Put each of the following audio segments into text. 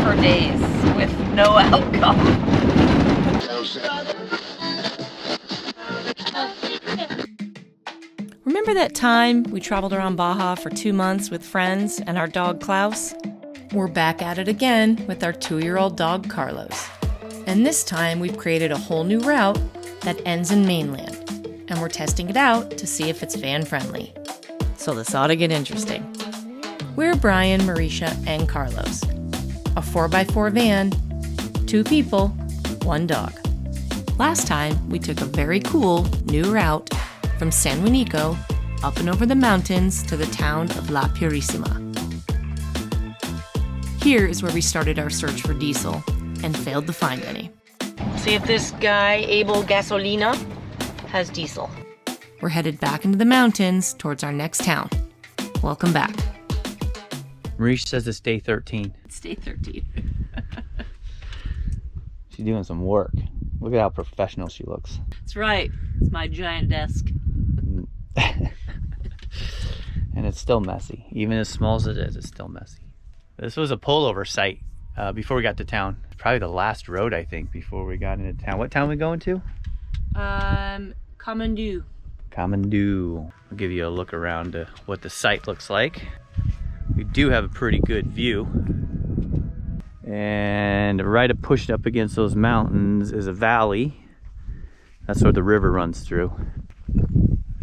for days with no outcome. Remember that time we traveled around Baja for 2 months with friends and our dog Klaus? We're back at it again with our 2-year-old dog Carlos. And this time we've created a whole new route that ends in mainland. And we're testing it out to see if it's fan-friendly. So this ought to get interesting. We're Brian, Marisha, and Carlos. A 4x4 van, 2 people, 1 dog. Last time, we took a very cool new route from San Miguel up and over the mountains to the town of La Purísima. Here is where we started our search for diesel and failed to find any. See if this guy, Able Gasolina, has diesel. We're headed back into the mountains towards our next town. Welcome back. Marisha says it's day 13. It's day 13. She's doing some work. Look at how professional she looks. That's right. It's my giant desk. And it's still messy. Even as small as it is, it's still messy. This was a pullover site before we got to town. Probably the last road, I think, before we got into town. What town are we going to? Comondu. Comondu. I'll give you a look around to what the site looks like. We do have a pretty good view. And right pushed up against those mountains is a valley. That's where the river runs through.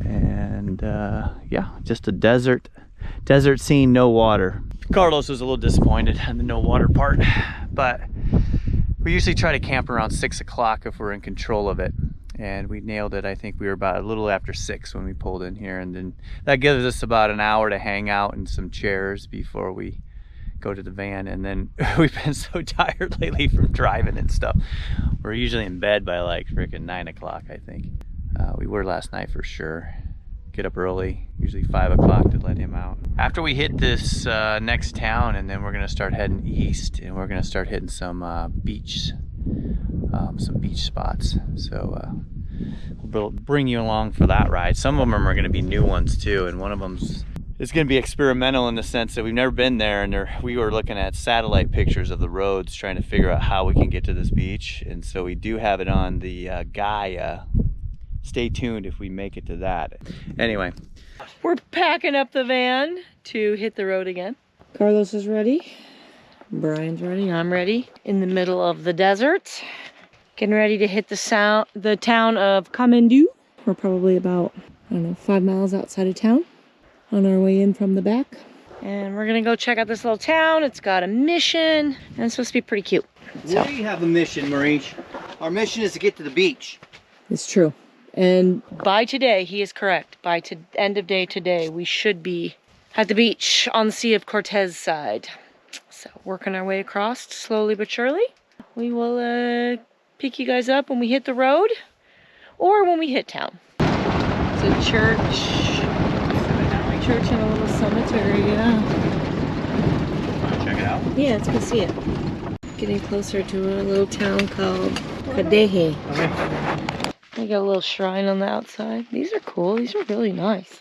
And yeah, just a desert scene, no water. Carlos was a little disappointed in the no water part, but we usually try to camp around 6 o'clock if we're in control of it. And we nailed it. I think we were about a little after 6 when we pulled in here, and then that gives us about an hour to hang out in some chairs before we go to the van. And then we've been so tired lately from driving and stuff. We're usually in bed by like freaking 9 o'clock, I think. We were last night for sure. Get up early, usually 5 o'clock to let him out. After we hit this next town, and then we're gonna start heading east, and we're gonna start hitting some beach spots. So we'll bring you along for that ride. Some of them are gonna be new ones too, and one of them's it's gonna be experimental in the sense that we've never been there, and we were looking at satellite pictures of the roads, trying to figure out how we can get to this beach. And so we do have it on the Gaia. Stay tuned if we make it to that. Anyway. We're packing up the van to hit the road again. Carlos is ready. Brian's ready. I'm ready. In the middle of the desert. Getting ready to hit the town of Comondu. We're probably about, I don't know, 5 miles outside of town. On our way in from the back. And we're gonna go check out this little town. It's got a mission, and it's supposed to be pretty cute. So. We have a mission, Maurice. Our mission is to get to the beach. It's true. And by today, he is correct. By end of day today, we should be at the beach on the Sea of Cortez side. So working our way across slowly but surely. We will pick you guys up when we hit the road or when we hit town. It's a church and a little cemetery, yeah. Want to check it out? Yeah, let's go see it. Getting closer to a little town called Cadeje. Okay. They got a little shrine on the outside. These are cool. These are really nice.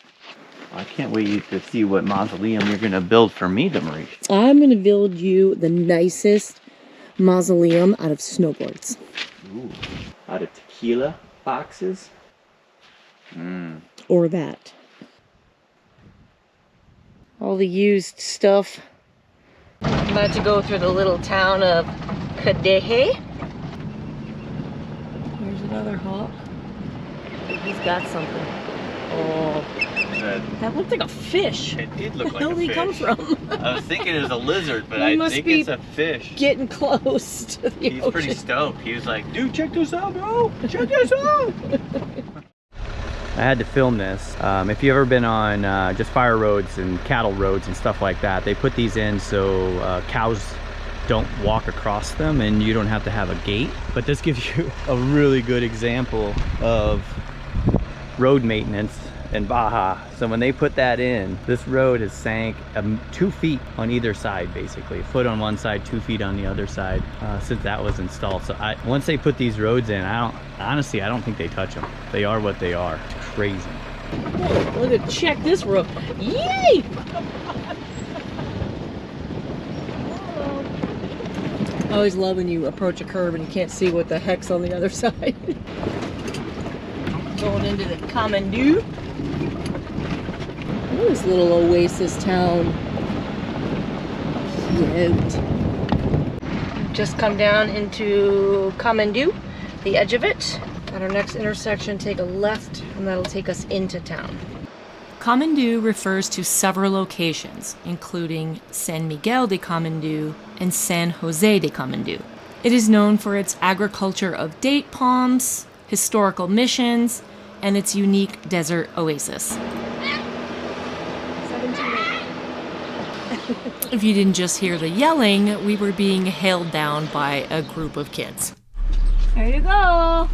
I can't wait to see what mausoleum you're going to build for me, Maurice. I'm going to build you the nicest mausoleum out of snowboards. Ooh, out of tequila boxes? Or that. All the used stuff. I'm about to go through the little town of Cadeje. There's another hawk. He's got something. Oh, that looked like a fish. It did look like a fish. Where did he come from? I was thinking it was a lizard, but I think it's a fish. Getting close to the ocean. He's pretty stoked. He was like, dude, check this out, bro. Check this out. I had to film this. If you've ever been on just fire roads and cattle roads and stuff like that, they put these in so cows don't walk across them and you don't have to have a gate. But this gives you a really good example of road maintenance in Baja. So when they put that in, this road has sank 2 feet on either side, basically. A foot on one side, 2 feet on the other side, since that was installed. So once they put these roads in, honestly, I don't think they touch them. They are what they are. It's crazy. Whoa, look at, check this road. Yay! I always love when you approach a curve and you can't see what the heck's on the other side. Going into the Comondu. Look at this little oasis town. Cute. Just come down into Comondu, the edge of it. At our next intersection, take a left, and that'll take us into town. Comondu refers to several locations, including San Miguel de Comondu and San Jose de Comondu. It is known for its agriculture of date palms, historical missions, and its unique desert oasis. If you didn't just hear the yelling, we were being hailed down by a group of kids. There you go.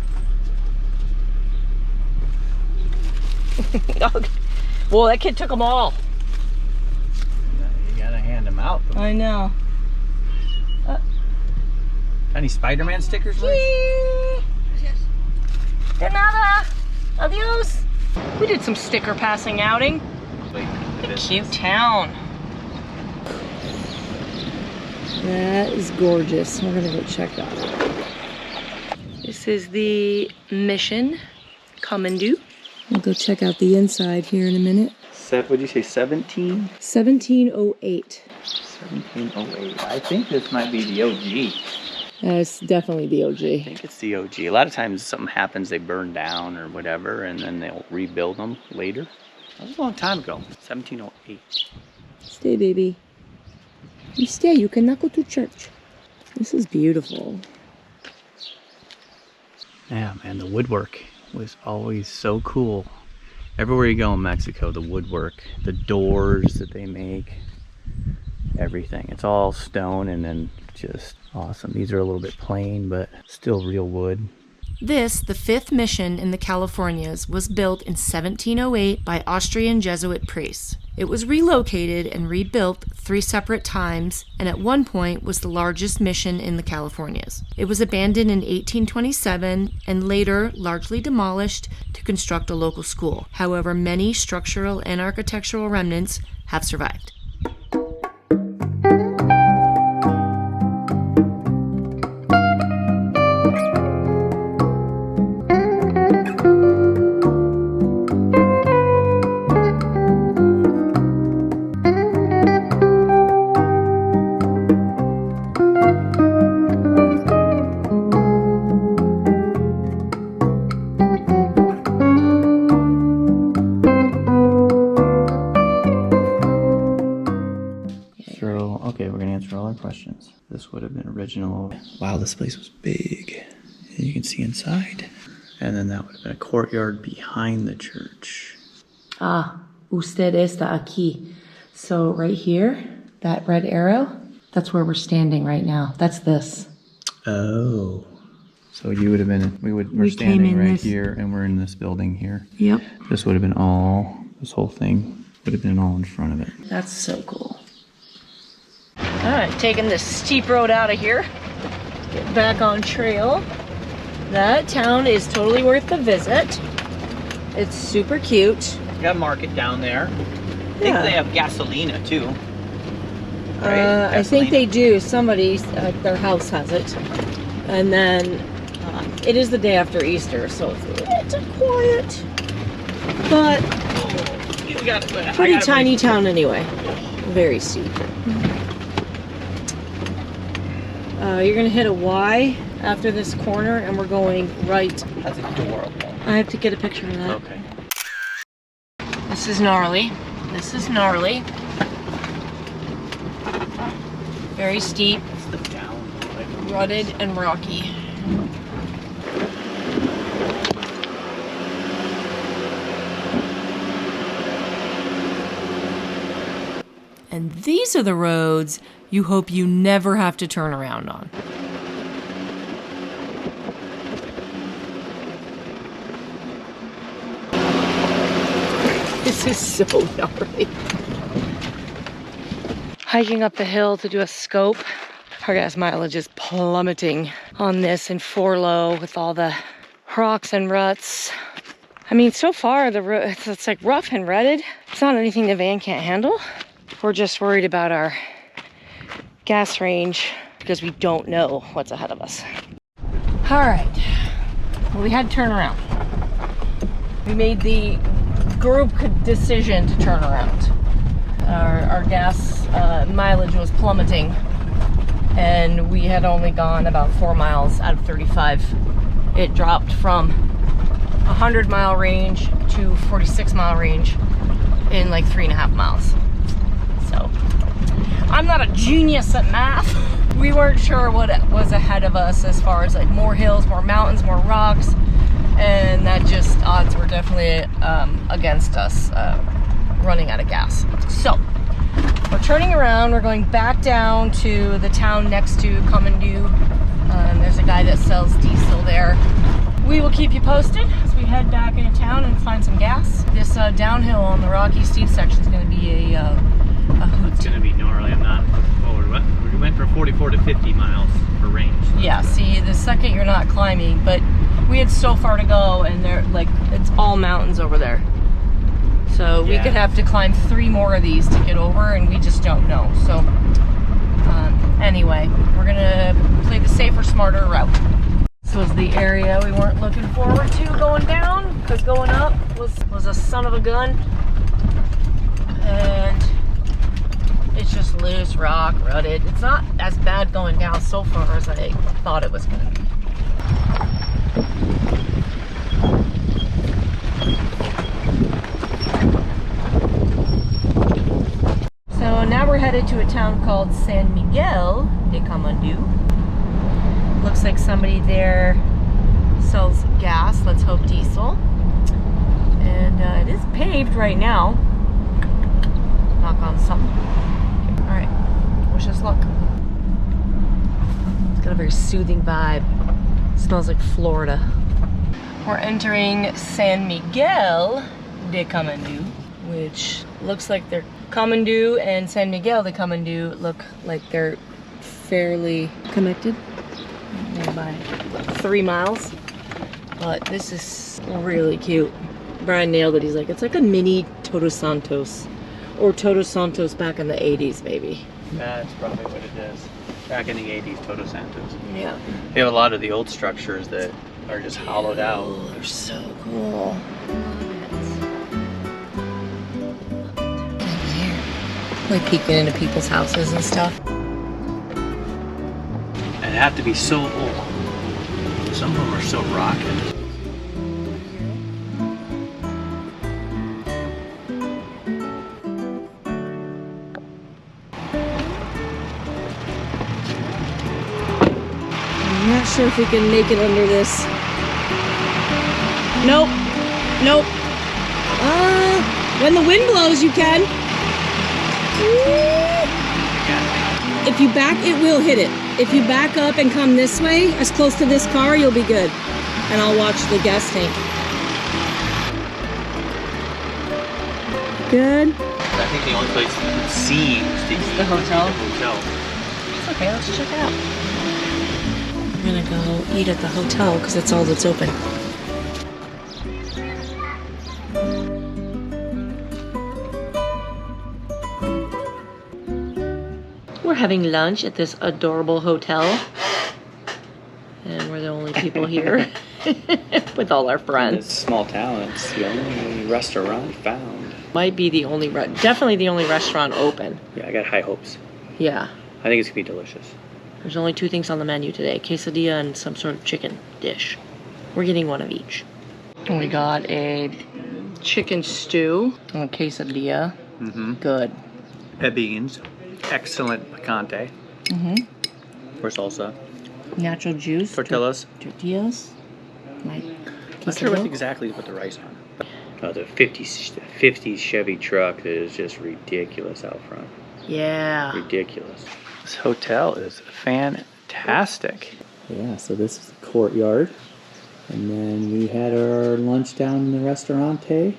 Okay. Well, that kid took them all. You gotta hand them out. I know. Any Spider-Man stickers, Liz? De nada. Adios. We did some sticker passing outing. What a cute town. That is gorgeous. We're gonna go check that out. This is the Mission Comondu. We'll go check out the inside here in a minute. What did you say, 17? 1708. 1708. I think this might be the OG. It's definitely the OG. I think it's the OG. A lot of times something happens, they burn down or whatever, and then they'll rebuild them later. That was a long time ago, 1708. Stay, baby. You stay, you cannot go to church. This is beautiful. Yeah, man, the woodwork was always so cool. Everywhere you go in Mexico, the woodwork, the doors that they make, everything. It's all stone and then just awesome. These are a little bit plain, but still real wood. This, the fifth mission in the Californias, was built in 1708 by Austrian Jesuit priests. It was relocated and rebuilt 3 separate times, and at one point was the largest mission in the Californias. It was abandoned in 1827 and later largely demolished to construct a local school. However, many structural and architectural remnants have survived. Questions. This would have been original. Wow, this place was big. And you can see inside. And then that would have been a courtyard behind the church. Ah, usted está aquí. So right here, that red arrow, that's where we're standing right now. That's this. Oh. So you would have been, we're standing right here and we're in this building here. Yep. This would have been all, this whole thing would have been all in front of it. That's so cool. All right, taking this steep road out of here. Get back on trail. That town is totally worth the visit. It's super cute. You got a market down there. I think they have gasolina too. Right? I think they do. Somebody at their house has it. And then it is the day after Easter, so it's a little quiet. But pretty tiny town anyway. Very steep. You're gonna hit a Y after this corner and we're going right. That's adorable. I have to get a picture of that. Okay. This is gnarly. This is gnarly. Very steep, rutted and rocky. And these are the roads you hope you never have to turn around on. This is so gnarly. Hiking up the hill to do a scope. Our gas mileage is plummeting on this in 4-low with all the rocks and ruts. I mean, so far the road, it's like rough and rutted. It's not anything the van can't handle. We're just worried about our gas range because we don't know what's ahead of us. All right, well, we had to turn around. We made the group decision to turn around. Our gas mileage was plummeting, and we had only gone about 4 miles out of 35. It dropped from 100-mile range to 46-mile range in like 3.5 miles. So I'm not a genius at math. We weren't sure what was ahead of us as far as like more hills, more mountains, more rocks, and that just odds were definitely against us running out of gas. So we're turning around. We're going back down to the town next to Comondu. There's a guy that sells diesel there. We will keep you posted as we head back into town and find some gas. This downhill on the rocky steep section is going to be a hoot. It's going to be gnarly. I'm not looking forward to it. We went from 44 to 50 miles for range. Yeah, see, the second you're not climbing, but we had so far to go, and they're like, it's all mountains over there. So we could have to climb 3 more of these to get over, and we just don't know. So anyway, we're gonna play the safer, smarter route. This was the area we weren't looking forward to going down, because going up was a son of a gun. And it's just loose rock, rutted. It's not as bad going down so far as I thought it was gonna be. So now we're headed to a town called San Miguel de Comondu. Looks like somebody there sells gas, let's hope diesel. And it is paved right now. Knock on something. Okay. All right, wish us luck. It's got a very soothing vibe. It smells like Florida. We're entering San Miguel de Comondu, which looks like they're Comondu and San Miguel de Comondu look like they're fairly connected, maybe by 3 miles. But this is really cute. Brian nailed it. He's like, it's like a mini Todos Santos, or Todos Santos back in the 80s, maybe. That's probably what it is. Back in the 80s, Todos Santos. Yeah. They have a lot of the old structures that are just hollowed out. Oh, they're so cool. Like peeking into people's houses and stuff. And they have to be so old. Some of them are so rocky. I'm not sure if we can make it under this. Nope. Nope. When the wind blows, you can. If you back, it will hit it. If you back up and come this way, as close to this car, you'll be good. And I'll watch the gas tank. Good. I think the only place it seems to eat the hotel. is the hotel. It's okay, let's check it out. We're gonna go eat at the hotel because it's all that's open. We're having lunch at this adorable hotel, and we're the only people here with all our In friends. this small town, it's the only restaurant found. Might be the only, definitely the only restaurant open. Yeah, I got high hopes. Yeah. I think it's gonna be delicious. There's only 2 things on the menu today, quesadilla and some sort of chicken dish. We're getting one of each. We got a chicken stew and a quesadilla. Mm-hmm. Good. Beans, excellent picante. Mm-hmm. For salsa. Natural juice. Tortillas. Tortillas. My Not sure what exactly to put the rice on. The 50s Chevy truck that is just ridiculous out front. Yeah. Ridiculous. This hotel is fantastic. Yeah, so this is the courtyard. And then we had our lunch down in the restaurante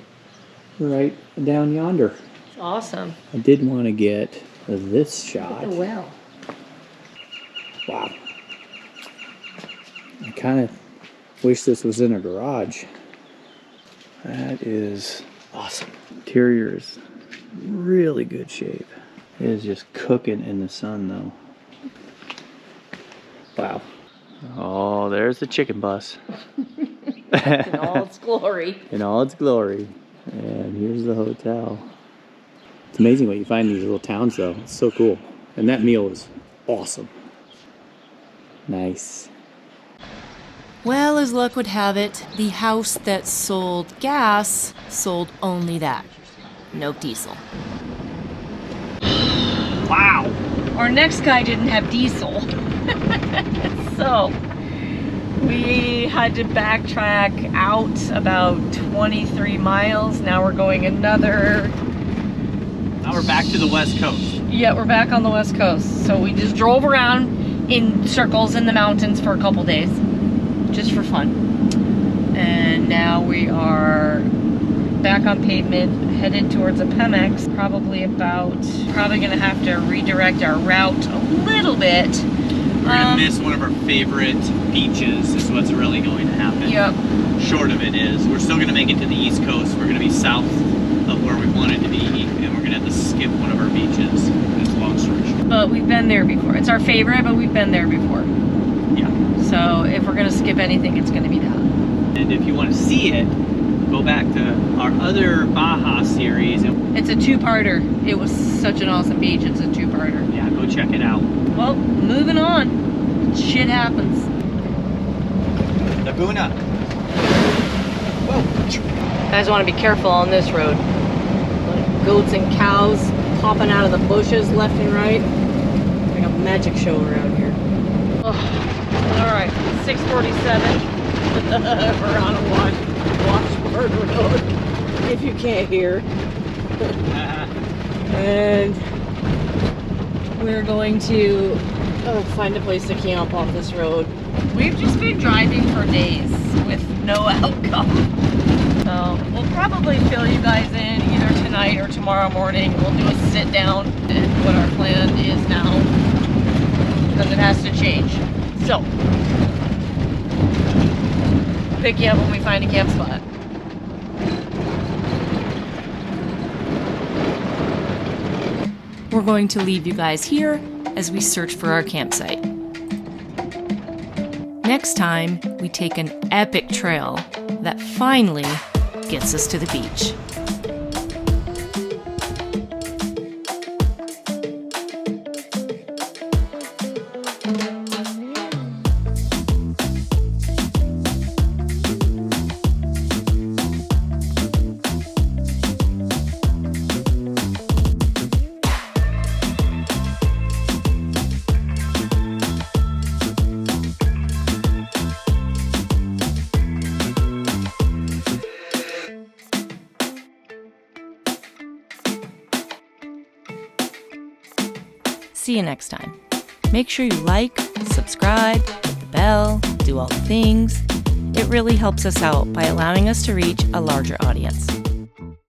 right down yonder. Awesome. I did want to get this shot. Oh, wow. Wow. I kind of wish this was in a garage. That is awesome. Interior is really good shape. It is just cooking in the sun though. Wow. Oh, there's the chicken bus. In all its glory. In all its glory. And here's the hotel. It's amazing what you find in these little towns, though. It's so cool. And that meal was awesome. Nice. Well, as luck would have it, the house that sold gas sold only that. No diesel. Wow! Our next guy didn't have diesel. So, we had to backtrack out about 23 miles. Now we're going another... Now we're back to the West Coast. Yeah, we're back on the West Coast. So we just drove around in circles in the mountains for a couple days. Just for fun. And now we are back on pavement, headed towards a Pemex. Probably gonna have to redirect our route a little bit. We're gonna miss one of our favorite beaches is what's really going to happen. Yep. Short of it is, we're still gonna make it to the East Coast. We're gonna be south of where we wanted to be, and we're gonna have to skip one of our beaches. It's long story short. But we've been there before. It's our favorite, but we've been there before. Yeah. So if we're gonna skip anything, it's gonna be that. And if you want to see it, go back to our other Baja series. It's a two-parter. It was such an awesome beach. It's a two-parter. Yeah, go check it out. Well, moving on. Shit happens. Laguna. Whoa. Guys want to be careful on this road. Like goats and cows popping out of the bushes left and right. Like a magic show around here. Oh, all right, 6:47. We're on a washboard road, if you can't hear. And we're going to find a place to camp off this road. We've just been driving for days with no outcome. So we'll probably fill you guys in either tonight or tomorrow morning. We'll do a sit down and what our plan is now, because it has to change. So pick you up when we find a camp spot. We're going to leave you guys here as we search for our campsite. Next time, we take an epic trail that finally gets us to the beach. See you next time. Make sure you like, subscribe, hit the bell, do all the things. It really helps us out by allowing us to reach a larger audience.